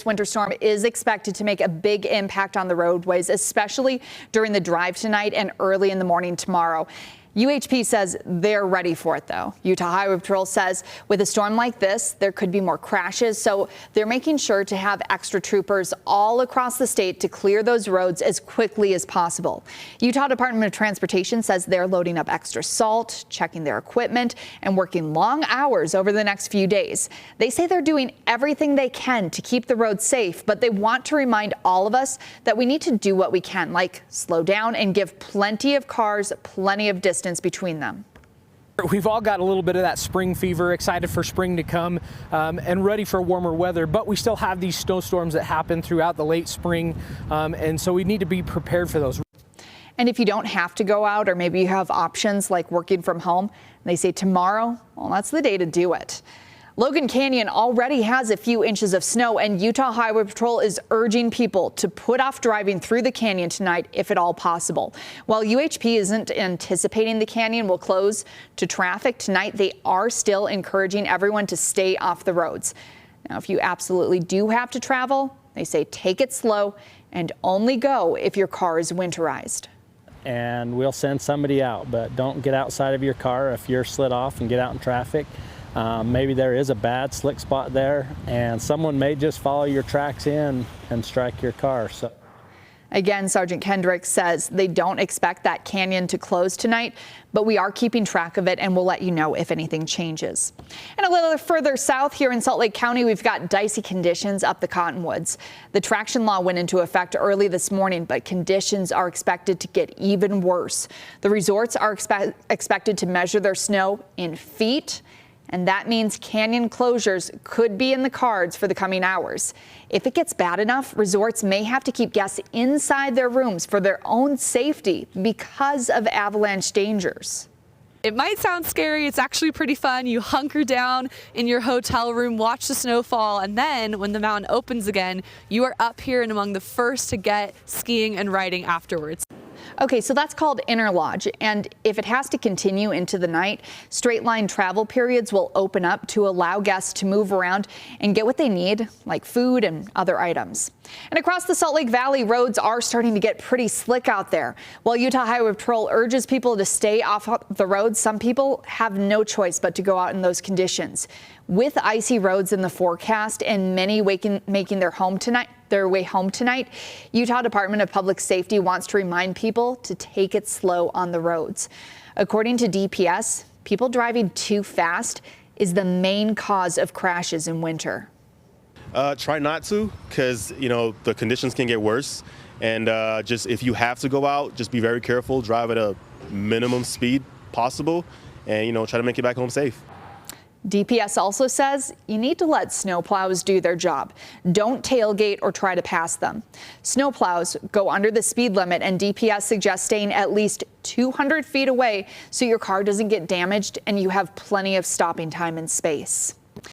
this winter storm is expected to make a big impact on the roadways, especially during the drive tonight and early in the morning tomorrow. UHP says they're ready for it, though. Utah Highway Patrol says with a storm like this, there could be more crashes, so they're making sure to have extra troopers all across the state to clear those roads as quickly as possible. Utah Department of Transportation says they're loading up extra salt, checking their equipment, and working long hours over the next few days. They say they're doing everything they can to keep the roads safe, but they want to remind all of us that we need to do what we can, like slow down and give plenty of cars plenty of distance between them. We've all got a little bit of that spring fever, excited for spring to come and ready for warmer weather, but we still have these snowstorms that happen throughout the late spring, and so we need to be prepared for those. And if you don't have to go out, or maybe you have options like working from home, they say tomorrow, well, that's the day to do it. Logan Canyon already has a few inches of snow, and Utah Highway Patrol is urging people to put off driving through the canyon tonight if at all possible. While UHP isn't anticipating the canyon will close to traffic tonight, they are still encouraging everyone to stay off the roads. Now, if you absolutely do have to travel, they say take it slow and only go if your car is winterized. And we'll send somebody out, but don't get outside of your car if you're slid off and get out in traffic. Maybe there is a bad slick spot there, and someone may just follow your tracks in and strike your car. So, again, Sergeant Kendrick says they don't expect that canyon to close tonight, but we are keeping track of it and we'll let you know if anything changes. And a little further south here in Salt Lake County, we've got dicey conditions up the Cottonwoods. The traction law went into effect early this morning, but conditions are expected to get even worse. The resorts are expected to measure their snow in feet, and that means canyon closures could be in the cards for the coming hours. If it gets bad enough, resorts may have to keep guests inside their rooms for their own safety because of avalanche dangers. It might sound scary. It's actually pretty fun. You hunker down in your hotel room, watch the snow fall, and then when the mountain opens again, you are up here and among the first to get skiing and riding afterwards. Okay, so that's called interlodge, and if it has to continue into the night, straight line travel periods will open up to allow guests to move around and get what they need, like food and other items. And across the Salt Lake Valley, roads are starting to get pretty slick out there. While Utah Highway Patrol urges people to stay off the roads, some people have no choice but to go out in those conditions. With icy roads in the forecast and many making their way home tonight, Utah Department of Public Safety wants to remind people to take it slow on the roads. According to DPS, people driving too fast is the main cause of crashes in winter. Try not to, because the conditions can get worse, and just if you have to go out, just be very careful, drive at a minimum speed possible, and try to make it back home safe. DPS also says you need to let snowplows do their job. Don't tailgate or try to pass them. Snowplows go under the speed limit, and DPS suggests staying at least 200 feet away so your car doesn't get damaged and you have plenty of stopping time and space.